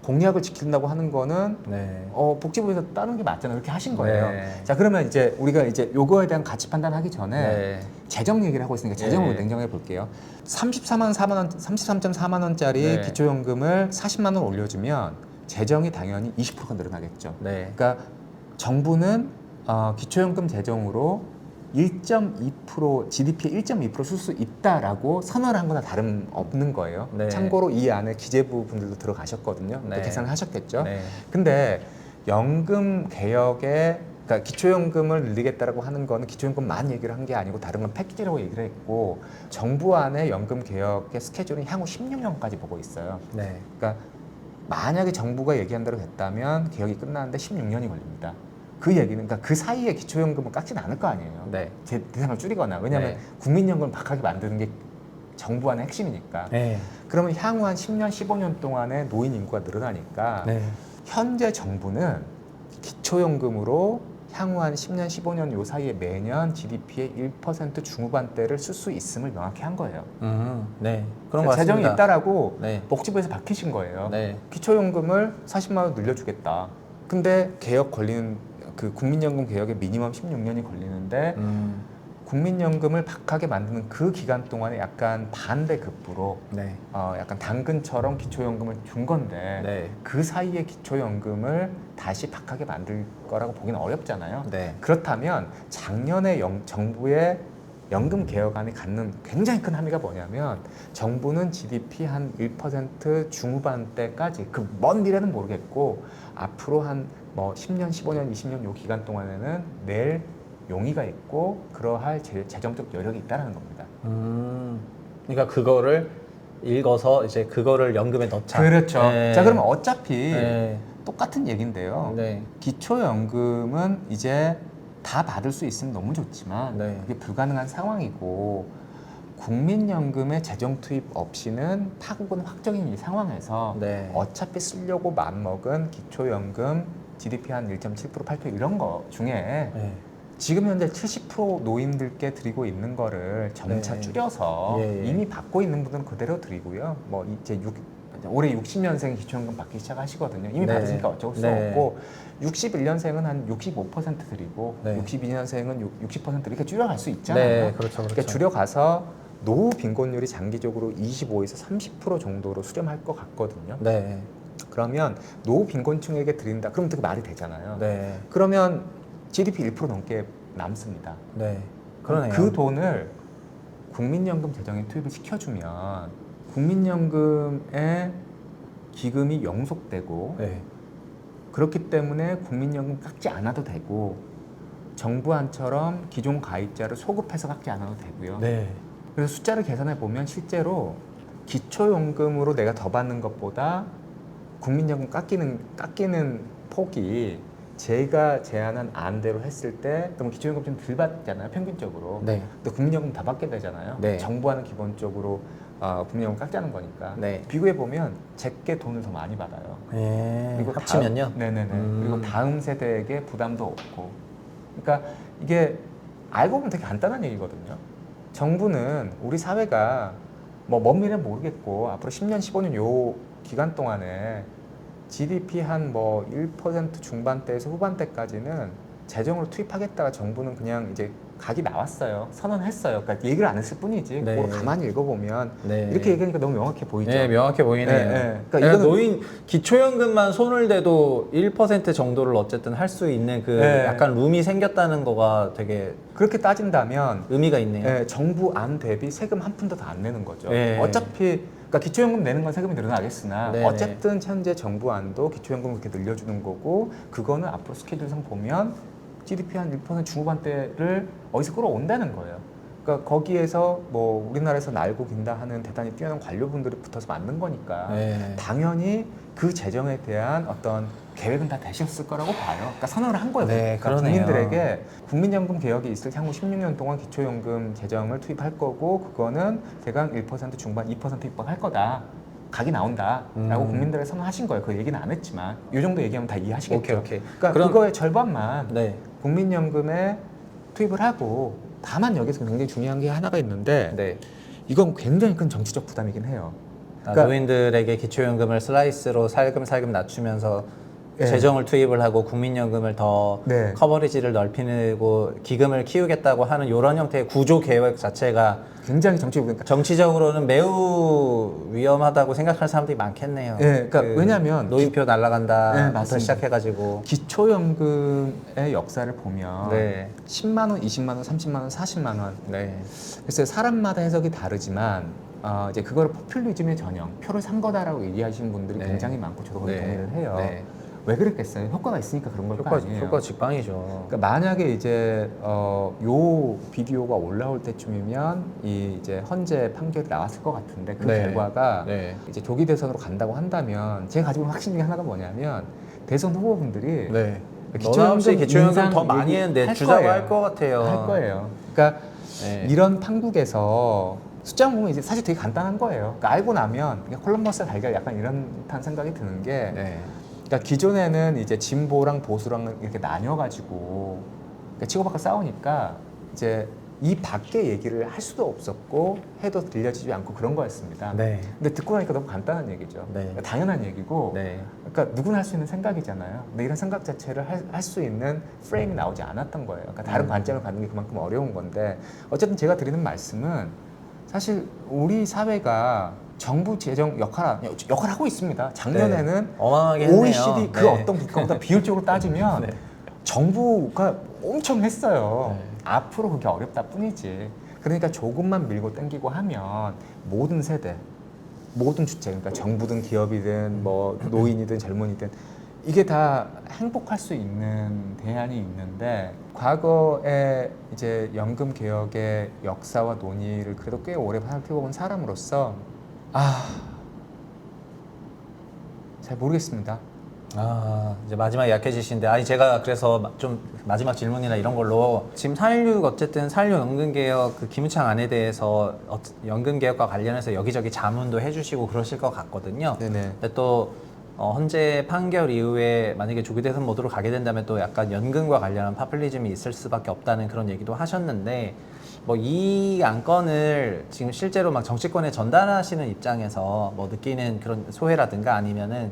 공약을 지킨다고 하는 거는 네. 복지부에서 따는 게 맞잖아요. 그렇게 하신 거예요. 네. 자, 그러면 이제 우리가 이제 요거에 대한 가치 판단하기 전에 네. 재정 얘기를 하고 있으니까 재정으로 네. 냉정해 볼게요. 33.4만 원짜리 네. 기초연금을 40만 원 올려주면 재정이 당연히 20%가 늘어나겠죠. 네. 그러니까 정부는 기초연금 재정으로 1.2% GDP의 1.2% 쓸 수 있다라고 선언을 한 거나 다름없는 거예요. 네. 참고로 이 안에 기재부 분들도 들어가셨거든요. 네. 또 계산을 하셨겠죠. 네. 근데 연금 개혁에 그러니까 그러니까 기초연금을 늘리겠다라고 하는 거는 기초연금만 얘기를 한 게 아니고 다른 건 패키지라고 얘기를 했고 정부 안에 연금 개혁의 스케줄은 향후 16년까지 보고 있어요. 네. 그러니까 만약에 정부가 얘기한 대로 됐다면 개혁이 끝나는데 16년이 걸립니다. 그 얘기는 그러니까 그 사이에 기초연금을 깎지는 않을 거 아니에요. 네. 제 대상을 줄이거나 왜냐하면 네. 국민연금을 박하게 만드는 게 정부 안의 핵심이니까. 네. 그러면 향후 한 10년, 15년 동안에 노인 인구가 늘어나니까 네. 현재 정부는 기초연금으로 향후 한 10년, 15년 요 사이에 매년 GDP의 1% 중후반대를 쓸 수 있음을 명확히 한 거예요. 네. 그런 거 재정이 같습니다. 있다라고 네. 복지부에서 밝히신 거예요. 네. 기초연금을 40만 원 늘려주겠다. 근데 개혁 걸리는 그 국민연금 개혁에 미니멈 16년이 걸리는데 국민연금을 박하게 만드는 그 기간 동안에 약간 반대급부로 네. 약간 당근처럼 기초연금을 준 건데 네. 그 사이에 기초연금을 다시 박하게 만들 거라고 보기는 어렵잖아요. 네. 그렇다면 작년에 정부의 연금 개혁안이 갖는 굉장히 큰 함의가 뭐냐면 정부는 GDP 한 1% 중후반대까지 그 먼 미래는 모르겠고 앞으로 한 뭐 10년, 15년, 20년 요 기간 동안에는 낼 용의가 있고 그러할 재정적 여력이 있다는 겁니다. 그러니까 그거를 읽어서 이제 그거를 연금에 넣자. 그렇죠. 네. 자 그러면 어차피 네. 똑같은 얘기인데요. 네. 기초연금은 이제 다 받을 수 있으면 너무 좋지만 네. 그게 불가능한 상황이고 국민연금의 재정 투입 없이는 파국은 확정인 이 상황에서 네. 어차피 쓰려고 마음먹은 기초연금 GDP 한 1.7% 8% 이런 거 중에 네. 지금 현재 70% 노인들께 드리고 있는 거를 점차 네. 줄여서 예, 예. 이미 받고 있는 분들은 그대로 드리고요. 뭐 이제 올해 60년생 기초연금 받기 시작하시거든요. 이미 네. 받으시니까 어쩔 수 네. 없고 61년생은 한 65% 드리고 네. 62년생은 60% 이렇게 줄여갈 수 있잖아요. 네, 그렇죠, 그렇죠. 그러니까 줄여가서 노후 빈곤율이 장기적으로 25에서 30% 정도로 수렴할 것 같거든요. 네. 그러면 노후 빈곤층에게 드린다. 그럼 되게 말이 되잖아요. 네. 그러면 GDP 1% 넘게 남습니다. 네. 그러네요. 그 돈을 국민연금 재정에 투입을 시켜주면 국민연금의 기금이 영속되고 네. 그렇기 때문에 국민연금 깎지 않아도 되고 정부안처럼 기존 가입자를 소급해서 깎지 않아도 되고요. 네. 그래서 숫자를 계산해 보면 실제로 기초연금으로 내가 더 받는 것보다 국민연금 깎이는 폭이 제가 제안한 안대로 했을 때 그럼 기초연금 좀 덜 받잖아요 평균적으로. 네. 근데 국민연금 다 받게 되잖아요. 네. 정부와는 기본적으로 국민연금 깎자는 거니까. 네. 비교해 보면 제게 돈을 더 많이 받아요. 예. 그리고 합치면요. 네네네. 그리고 다음 세대에게 부담도 없고. 그러니까 이게 알고 보면 되게 간단한 얘기거든요. 정부는 우리 사회가 뭐 먼 미래는 모르겠고 앞으로 10년, 15년 요 기간 동안에 GDP 한 뭐 1% 중반대에서 후반대까지는 재정으로 투입하겠다가 정부는 그냥 이제 각이 나왔어요. 선언했어요. 그러니까 얘기를 안 했을 뿐이지. 네. 그걸 가만히 읽어보면 네. 이렇게 얘기하니까 너무 명확해 보이죠. 네, 명확해 보이네요. 네, 네. 그러니까 그러니까 이거는- 노인 기초연금만 손을 대도 1% 정도를 어쨌든 할 수 있는 그 네. 약간 룸이 생겼다는 거가 되게 그렇게 따진다면 의미가 있네요. 정부 안 대비 세금 한 푼도 더 안 내는 거죠. 네. 어차피 그러니까 기초연금 내는 건 세금이 늘어나겠으나 네네. 어쨌든 현재 정부 안도 기초연금 그렇게 늘려주는 거고 그거는 앞으로 스케줄상 보면 GDP 한 1% 중후반대를 어디서 끌어온다는 거예요. 그러니까 거기에서 뭐 우리나라에서 날고 긴다 하는 대단히 뛰어난 관료분들이 붙어서 만든 거니까 네. 당연히 그 재정에 대한 어떤 계획은 다 되셨을 거라고 봐요. 그러니까 선언을 한 거예요. 네, 그러니까 그러네요. 국민들에게 국민연금 개혁이 있을 향후 16년 동안 기초연금 재정을 투입할 거고 그거는 대강 1% 중반 2% 입법할 거다. 각이 나온다라고 국민들에게 선언하신 거예요. 그 얘기는 안 했지만 이 정도 얘기하면 다 이해하시겠죠. 오케이. 그러니까 그럼- 그거의 절반만 네. 국민연금에 투입을 하고 다만 여기서 굉장히 중요한 게 하나가 있는데 네. 이건 굉장히 큰 정치적 부담이긴 해요. 그러니까 노인들에게 기초연금을 슬라이스로 살금살금 낮추면서 네. 재정을 투입을 하고 국민연금을 더 네. 커버리지를 넓히고 기금을 키우겠다고 하는 이런 형태의 구조 계획 자체가 굉장히 정치적 부담. 정치적으로는 매우 위험하다고 생각하는 사람들이 많겠네요. 네, 그러니까 왜냐하면 노인표 네, 날라간다부터 맞습니다. 시작해가지고 기초연금의 역사를 보면 네. 10만 원, 20만 원, 30만 원, 40만 원. 네. 글쎄 사람마다 해석이 다르지만 이제 그거를 포퓰리즘의 전형, 표를 산 거다라고 얘기하시는 분들이 네. 굉장히 많고 저도 거기 네. 동의를 해요. 네. 왜 그랬겠어요? 효과가 있으니까 그런 걸 거 아니에요. 효과 직방이죠. 그러니까 만약에 이제 요 비디오가 올라올 때쯤이면 이 이제 헌재 판결이 나왔을 것 같은데 그 네. 결과가 네. 이제 조기 대선으로 간다고 한다면 제가 가지고 있는 확신이 하나가 뭐냐면 대선 후보분들이 네. 기초연금 너나 없이 기초연금 인상 더 많이 얘기 했는데 할 주자고 거예요. 할 것 같아요. 할 거예요. 그러니까 네. 이런 판국에서 숫자만 보면 이제 사실 되게 간단한 거예요. 그러니까 알고 나면 그냥 콜럼버스 달걀 약간 이런 듯한 생각이 드는 게 네. 그러니까 기존에는 이제 진보랑 보수랑 이렇게 나뉘어가지고 그러니까 치고받고 싸우니까 이제 이 밖에 얘기를 할 수도 없었고 해도 들려지지 않고 그런 거였습니다. 네. 근데 듣고 나니까 너무 간단한 얘기죠. 네. 그러니까 당연한 얘기고 네. 그러니까 누구나 할 수 있는 생각이잖아요. 근데 이런 생각 자체를 할 수 있는 프레임이 나오지 않았던 거예요. 그러니까 다른 관점을 갖는 게 그만큼 어려운 건데 어쨌든 제가 드리는 말씀은 사실 우리 사회가 정부 재정 역할하고 있습니다. 작년에는 네. 어마어마하게 했네요. OECD 그 네. 어떤 국가보다 비율적으로 따지면 네. 정부가 엄청 했어요. 네. 앞으로 그게 어렵다 뿐이지. 그러니까 조금만 밀고 당기고 하면 모든 세대, 모든 주체, 그러니까 정부든 기업이든 뭐 노인이든 젊은이든 이게 다 행복할 수 있는 대안이 있는데 과거에 이제 연금 개혁의 역사와 논의를 그래도 꽤 오래 살펴본 사람으로서 잘 모르겠습니다. 이제 마지막에 약해지신데, 아니 제가 그래서 좀 마지막 질문이나 이런 걸로 지금 4.16 어쨌든 4.16 연금개혁 그 김우창 안에 대해서 연금개혁과 관련해서 여기저기 자문도 해주시고 그러실 것 같거든요. 네네. 근데 또 헌재 판결 이후에 만약에 조기 대선 모드로 가게 된다면 또 약간 연금과 관련한 파퓰리즘이 있을 수밖에 없다는 그런 얘기도 하셨는데, 뭐 이 안건을 지금 실제로 막 정치권에 전달하시는 입장에서 뭐 느끼는 그런 소회라든가 아니면은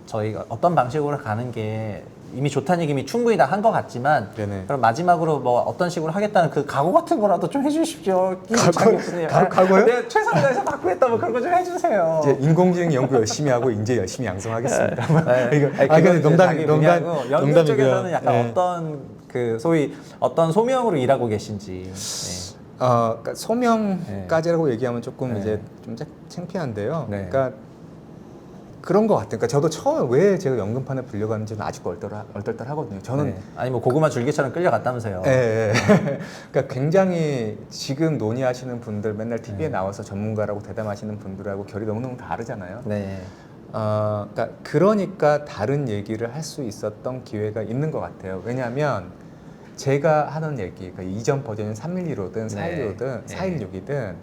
저희가 어떤 방식으로 가는 게 이미 좋다는 얘기 이미 충분히 다 한 것 같지만, 네네. 그럼 마지막으로 뭐 어떤 식으로 하겠다는 그 각오 같은 거라도 좀 해주십시오. 각오요? 네, 최선을 다해서 바꾸겠다 뭐 그런 거 좀 해주세요. 이제 인공지능 연구 열심히 하고 인재 열심히 양성하겠습니다. 네. 이거 그건 근데 이제 자기 분야고, 연금 농담이고요. 쪽에서는 약간 네. 어떤 그 소위 어떤 소명으로 일하고 계신지. 네. 그러니까 소명까지라고 얘기하면 조금 네. 이제 좀 창피한데요. 네. 그러니까 그런 것 같아요. 그러니까 저도 처음에 왜 제가 연금판에 불려가는지는 아직도 얼떨떨하거든요. 저는 네. 아니 뭐 고구마 줄기처럼 끌려갔다면서요. 예, 예. 그러니까 굉장히 지금 논의하시는 분들 맨날 TV에 나와서 전문가라고 대담하시는 분들하고 결이 너무너무 다르잖아요. 네. 그러니까 다른 얘기를 할 수 있었던 기회가 있는 것 같아요. 왜냐하면 제가 하는 얘기, 그러니까 이전 버전인 3.12로든 4.16이든 네. 4.16이든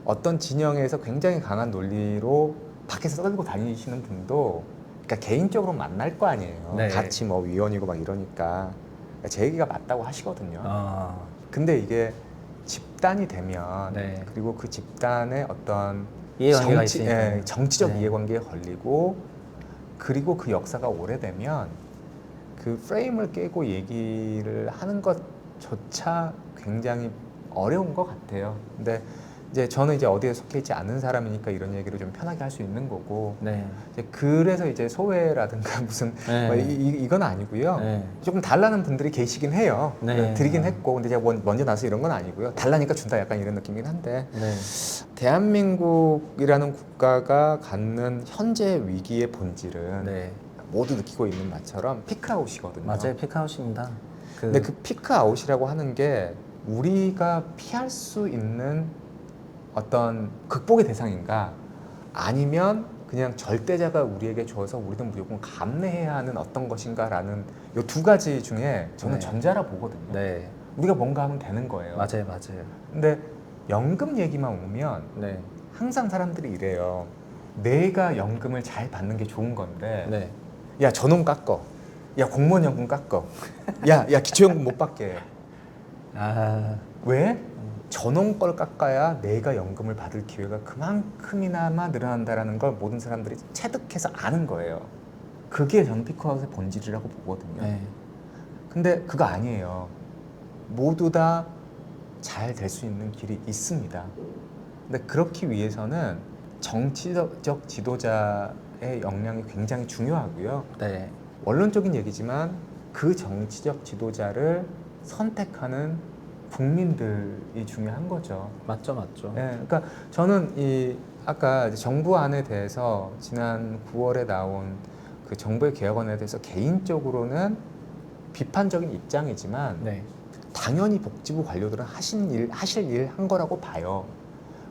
어떤 진영에서 굉장히 강한 논리로 밖에서 떠들고 다니시는 분도 그러니까 개인적으로 만날 거 아니에요. 네. 같이 뭐 위원이고 막 이러니까 그러니까 제 얘기가 맞다고 하시거든요. 아, 근데 이게 집단이 되면 네. 그리고 그 집단의 어떤 이해관계가 있으니까. 정치적 네. 이해관계에 걸리고 그리고 그 역사가 오래되면 그 프레임을 깨고 얘기를 하는 것조차 굉장히 어려운 것 같아요. 근데 이제 저는 이제 어디에 속해 있지 않은 사람이니까 이런 얘기를 좀 편하게 할 수 있는 거고 네. 이제 그래서 이제 소외라든가 무슨 네. 뭐 이건 아니고요. 네. 조금 달라는 분들이 계시긴 해요. 네. 드리긴 했고 근데 제가 먼저 나서 이런 건 아니고요. 달라니까 준다 약간 이런 느낌이긴 한데 네. 대한민국이라는 국가가 갖는 현재 위기의 본질은 네. 모두 느끼고 있는 바처럼 피크아웃이거든요. 맞아요. 피크아웃입니다. 근데 그 피크아웃이라고 하는 게 우리가 피할 수 있는 어떤 극복의 대상인가 아니면 그냥 절대자가 우리에게 줘서 우리도 무조건 감내해야 하는 어떤 것인가라는 이 두 가지 중에 저는 네. 전자라 보거든요. 네. 우리가 뭔가 하면 되는 거예요. 맞아요. 맞아요. 근데 연금 얘기만 오면 네. 항상 사람들이 이래요. 내가 연금을 잘 받는 게 좋은 건데 네. 야 저놈 깎어. 야 공무원 연금 깎어. 야 기초연금 못 받게 해. 아, 왜? 저놈 걸 깎아야 내가 연금을 받을 기회가 그만큼이나마 늘어난다라는 걸 모든 사람들이 체득해서 아는 거예요. 그게 저는 피크아웃의 본질이라고 보거든요. 네. 근데 그거 아니에요. 모두 다 잘 될 수 있는 길이 있습니다. 근데 그렇기 위해서는 정치적 지도자의 역량이 굉장히 중요하고요. 네. 원론적인 얘기지만 그 정치적 지도자를 선택하는 국민들이 중요한 거죠. 맞죠. 맞죠. 예, 그러니까 저는 이 아까 이제 정부 안에 대해서 지난 9월에 나온 그 정부의 개혁안에 대해서 개인적으로는 비판적인 입장이지만 네. 당연히 복지부 관료들은 하실 일 한 거라고 봐요.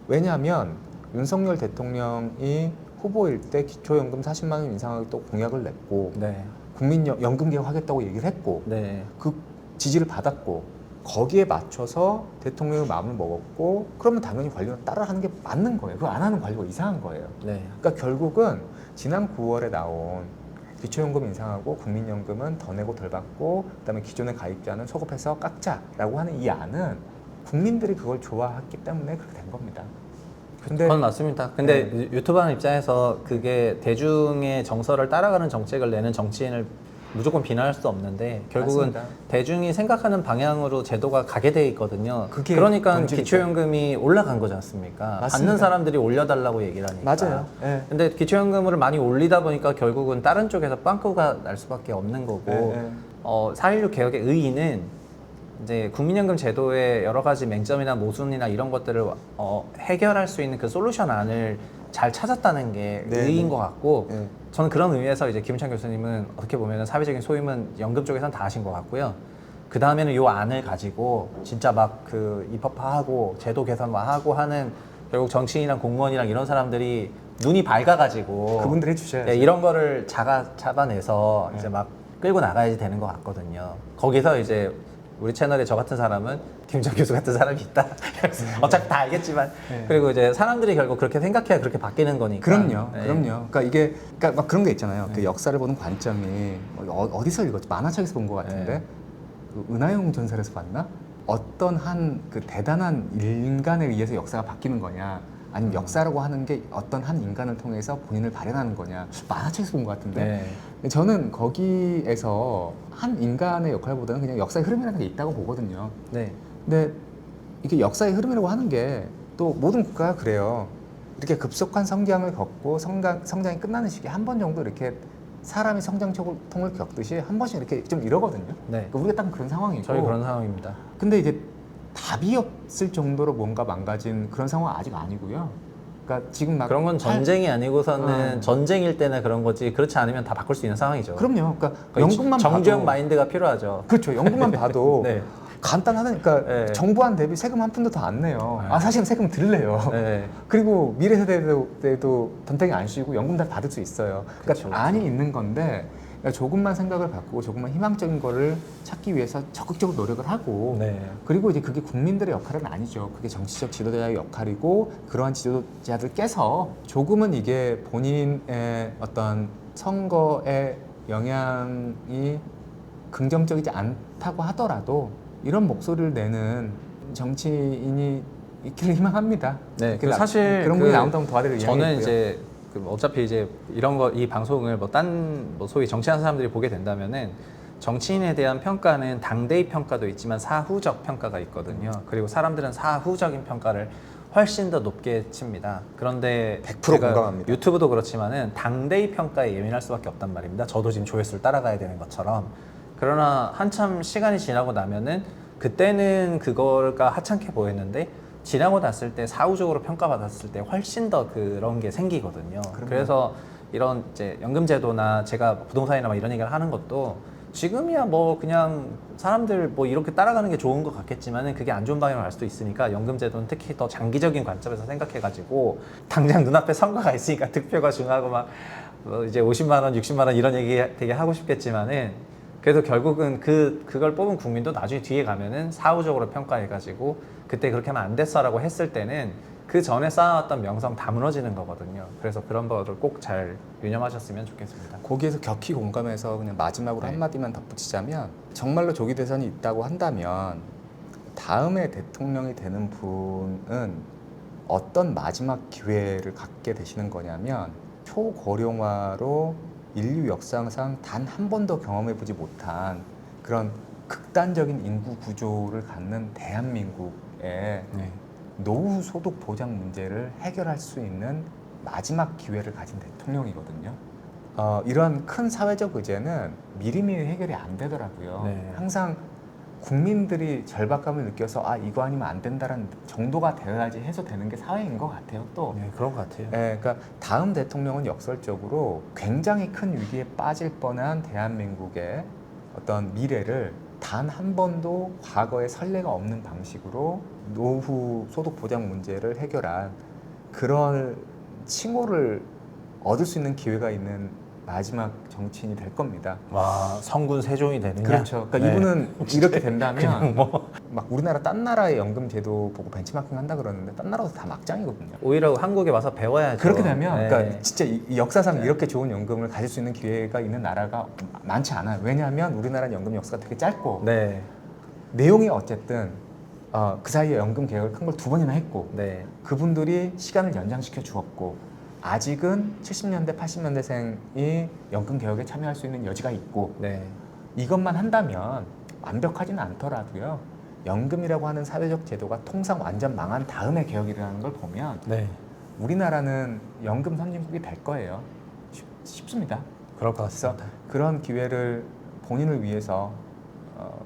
왜냐하면 윤석열 대통령이 후보일 때 기초연금 40만 원 인상하겠다고 공약을 냈고 네. 국민연금 개혁하겠다고 얘기를 했고 네. 그 지지를 받았고 거기에 맞춰서 대통령의 마음을 먹었고 그러면 당연히 관료는 따라하는 게 맞는 거예요. 그거 안 하는 관료가 이상한 거예요. 네. 그러니까 결국은 지난 9월에 나온 기초연금 인상하고 국민연금은 더 내고 덜 받고 그다음에 기존의 가입자는 소급해서 깎자라고 하는 이 안은 국민들이 그걸 좋아했기 때문에 그렇게 된 겁니다. 근데 그건 맞습니다. 근데 유튜브 하는 입장에서 그게 대중의 정서를 따라가는 정책을 내는 정치인을 무조건 비난할 수 없는데 결국은 맞습니다. 대중이 생각하는 방향으로 제도가 가게 돼 있거든요. 그게 그러니까 본질이죠. 기초연금이 올라간 거지 않습니까? 맞습니다. 받는 사람들이 올려달라고 얘기를 하니까. 맞아요. 예. 근데 기초연금을 많이 올리다 보니까 결국은 다른 쪽에서 빵꾸가 날 수밖에 없는 거고 예, 예. 4.16 개혁의 의의는 이제 국민연금 제도의 여러 가지 맹점이나 모순이나 이런 것들을 해결할 수 있는 그 솔루션 안을 잘 찾았다는 게 네, 의의인 네. 것 같고 네. 저는 그런 의미에서 이제 김은찬 교수님은 어떻게 보면 사회적인 소임은 연금 쪽에서는 다 하신 것 같고요. 그 다음에는 이 안을 가지고 진짜 막 그 입법화하고 제도 개선화하고 하는 결국 정치인이랑 공무원이랑 이런 사람들이 눈이 밝아가지고 그분들이 해주셔야죠. 이런 거를 잡아내서 네. 이제 막 끌고 나가야지 되는 것 같거든요. 거기서 이제 우리 채널에 저 같은 사람은 김정 교수 같은 사람이 있다. 어차피 다 알겠지만 네. 그리고 이제 사람들이 결국 그렇게 생각해야 그렇게 바뀌는 거니까. 그럼요, 네. 그럼요. 그러니까 이게 그러니까 막 그런 게 있잖아요. 그 역사를 보는 관점이 어디서 읽었지? 만화책에서 본 것 같은데 네. 그 은하영 전설에서 봤나? 어떤 한 그 대단한 인간에 의해서 역사가 바뀌는 거냐? 아니면 역사라고 하는 게 어떤 한 인간을 통해서 본인을 발현하는 거냐? 만화책에서 본 것 같은데 네. 근데 저는 거기에서 한 인간의 역할보다는 그냥 역사의 흐름이라는 게 있다고 보거든요. 네. 근데 이게 역사의 흐름이라고 하는 게 또 모든 국가가 그래요. 이렇게 급속한 성장을 겪고 성장이 끝나는 시기에 한 번 정도 이렇게 사람이 성장통을 겪듯이 한 번씩 이렇게 좀 이러거든요. 네. 그러니까 우리가 딱 그런 상황이고. 저희 그런 상황입니다. 근데 이제 답이 없을 정도로 뭔가 망가진 그런 상황은 아직 아니고요. 그러니까 지금 막 그런 건 전쟁이 아니고서는 어. 전쟁일 때나 그런 거지 그렇지 않으면 다 바꿀 수 있는 상황이죠. 그럼요. 그러니까 그러니까 연금만 정주영 봐도 마인드가 필요하죠. 그렇죠. 연금만 봐도 네. 간단하다니까 네. 정부안 대비 세금 한 푼도 더 안 내요. 네. 아 사실은 세금 덜 내요. 네. 그리고 미래 세대도 덤탱이 안 씌우고 연금 다 받을 수 있어요. 그러니까 그쵸, 안이 있는 건데 그러니까 조금만 생각을 바꾸고 조금만 희망적인 거를 찾기 위해서 적극적으로 노력을 하고 네. 그리고 이제 그게 국민들의 역할은 아니죠. 그게 정치적 지도자의 역할이고 그러한 지도자들께서 조금은 이게 본인의 어떤 선거에 영향이 긍정적이지 않다고 하더라도 이런 목소리를 내는 정치인이 있기를 희망합니다. 네, 이렇게 사실 그런 분이 나온다면 도와드릴 의향이 저는 있고요. 이제 어차피 이제 이런 거 이 방송을 뭐 소위 정치하는 사람들이 보게 된다면은 정치인에 대한 평가는 당대의 평가도 있지만 사후적 평가가 있거든요. 그리고 사람들은 사후적인 평가를 훨씬 더 높게 칩니다. 그런데 100% 제가 공감합니다. 유튜브도 그렇지만은 당대의 평가에 예민할 수밖에 없단 말입니다. 저도 지금 조회수를 따라가야 되는 것처럼. 그러나 한참 시간이 지나고 나면은 그때는 그거가 하찮게 보였는데 지나고 났을 때 사후적으로 평가받았을 때 훨씬 더 그런 게 생기거든요. 그럼요. 그래서 이런 이제 연금제도나 제가 부동산이나 막 이런 얘기를 하는 것도 지금이야 뭐 그냥 사람들 뭐 이렇게 따라가는 게 좋은 것 같겠지만은 그게 안 좋은 방향으로 갈 수도 있으니까 연금제도는 특히 더 장기적인 관점에서 생각해가지고 당장 눈앞에 선거가 있으니까 득표가 중요하고 막 이제 50만 원, 60만 원 이런 얘기 되게 하고 싶겠지만은 그래서 결국은 그걸 뽑은 국민도 나중에 뒤에 가면은 사후적으로 평가해가지고 그때 그렇게 하면 안 됐어라고 했을 때는 그 전에 쌓아왔던 명성 다 무너지는 거거든요. 그래서 그런 거를 꼭 잘 유념하셨으면 좋겠습니다. 거기에서 격히 공감해서 그냥 마지막으로 네. 한마디만 덧붙이자면 정말로 조기 대선이 있다고 한다면 다음에 대통령이 되는 분은 어떤 마지막 기회를 갖게 되시는 거냐면 초고령화로 인류 역사상 단 한 번도 경험해보지 못한 그런 극단적인 인구 구조를 갖는 대한민국의 네. 노후 소득 보장 문제를 해결할 수 있는 마지막 기회를 가진 대통령이거든요. 이러한 큰 사회적 의제는 미리미리 해결이 안 되더라고요. 네. 항상 국민들이 절박감을 느껴서 아 이거 아니면 안 된다라는 정도가 되어야지 해소되는 게 사회인 것 같아요. 또 네, 그런 것 같아요. 그러니까 다음 대통령은 역설적으로 굉장히 큰 위기에 빠질 뻔한 대한민국의 어떤 미래를 단 한 번도 과거의 선례가 없는 방식으로 노후 소득 보장 문제를 해결한 그런 칭호를 얻을 수 있는 기회가 있는 마지막 정치인이 될 겁니다. 와, 성군 세종이 되느냐? 그렇죠. 그러니까 네. 이분은 이렇게 된다면 뭐. 막 우리나라 딴 나라의 연금 제도 보고 벤치마킹 한다 그러는데 딴 나라도 다 막장이거든요. 오히려 한국에 와서 배워야죠. 그렇게 되면 네. 그러니까 진짜 이 역사상 이렇게 좋은 연금을 가질 수 있는 기회가 있는 나라가 많지 않아요. 왜냐하면 우리나라 연금 역사가 되게 짧고 네. 내용이 어쨌든 그 사이에 연금 개혁을 큰 걸 2번이나 했고 네. 그분들이 시간을 연장시켜 주었고 아직은 70년대 80년대생이 연금 개혁에 참여할 수 있는 여지가 있고 네. 이것만 한다면 완벽하지는 않더라도요. 연금이라고 하는 사회적 제도가 통상 완전 망한 다음에 개혁이 일어나는 걸 보면 네. 우리나라는 연금 선진국이 될 거예요. 쉽습니다. 그럴 것 그래서 같습니다. 그런 기회를 본인을 위해서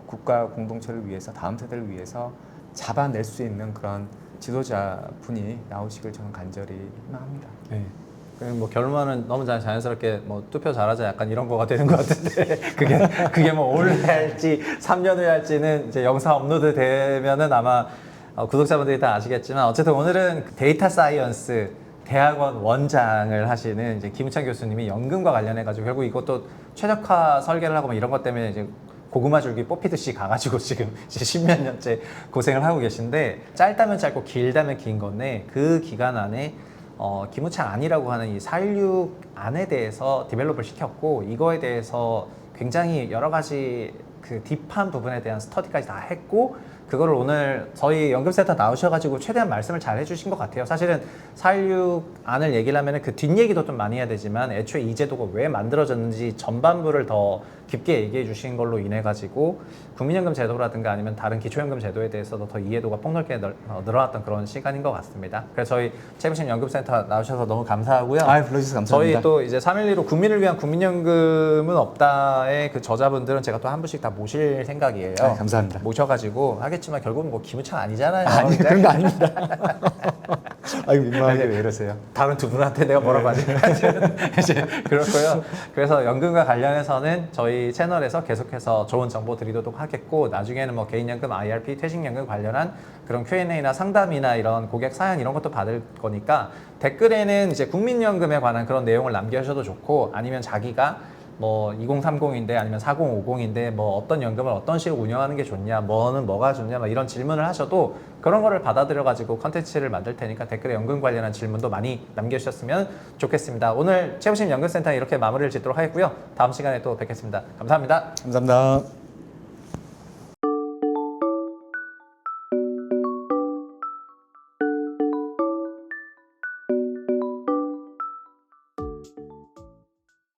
국가 공동체를 위해서 다음 세대를 위해서 잡아낼 수 있는 그런 지도자분이 나오시길 저는 간절히 희망합니다. 네. 뭐 결론은 너무 자연스럽게 뭐 투표 잘하자 약간 이런 거가 되는 것 같은데 그게 뭐 올해 할지 3년 후에 할지는 이제 영상 업로드 되면은 아마 구독자분들이 다 아시겠지만 어쨌든 오늘은 데이터 사이언스 대학원 원장을 하시는 이제 김우찬 교수님이 연금과 관련해 가지고 결국 이것도 최적화 설계를 하고 뭐 이런 것 때문에 이제 고구마 줄기 뽑히듯이 가가지고 지금 이제 10몇 년째 고생을 하고 계신데 짧다면 짧고 길다면 긴 건데 그 기간 안에 김우창 안이라고 하는 이 4.16 안에 대해서 디벨롭을 시켰고 이거에 대해서 굉장히 여러 가지 그 딥한 부분에 대한 스터디까지 다 했고 그거를 오늘 저희 연금센터 나오셔가지고 최대한 말씀을 잘 해주신 것 같아요. 사실은 4.16 안을 얘기를 하면 그 뒷얘기도 좀 많이 해야 되지만 애초에 이 제도가 왜 만들어졌는지 전반부를 더 깊게 얘기해 주신 걸로 인해 가지고 국민연금 제도라든가 아니면 다른 기초연금 제도에 대해서도 더 이해도가 폭넓게 늘어났던 그런 시간인 것 같습니다. 그래서 저희 최부심 연금센터 나오셔서 너무 감사하고요. 불러주셔서 감사합니다. 저희 또 이제 3.12로 국민을 위한 국민연금은 없다의 그 저자분들은 제가 또 한 분씩 다 모실 생각이에요. 감사합니다. 모셔가지고 하겠지만 결국은 뭐 김우창 아니잖아요. 아니 그런 거 아닙니다. 아유 민망하게 왜 이러세요? 다른 두 분한테 내가 뭐라고 하지? 이제 그렇고요. 그래서 연금과 관련해서는 저희 채널에서 계속해서 좋은 정보 드리도록 하겠고 나중에는 뭐 개인연금, IRP, 퇴직연금 관련한 그런 Q&A나 상담이나 이런 고객 사연 이런 것도 받을 거니까 댓글에는 이제 국민연금에 관한 그런 내용을 남겨주셔도 좋고 아니면 자기가 뭐 2030인데 아니면 4050인데 뭐 어떤 연금을 어떤 식으로 운영하는 게 좋냐 뭐는 뭐가 좋냐 막 이런 질문을 하셔도 그런 거를 받아들여 가지고 컨텐츠를 만들 테니까 댓글에 연금 관련한 질문도 많이 남겨주셨으면 좋겠습니다. 오늘 최부심 연금센터 이렇게 마무리를 짓도록 하겠고요. 다음 시간에 또 뵙겠습니다. 감사합니다. 감사합니다.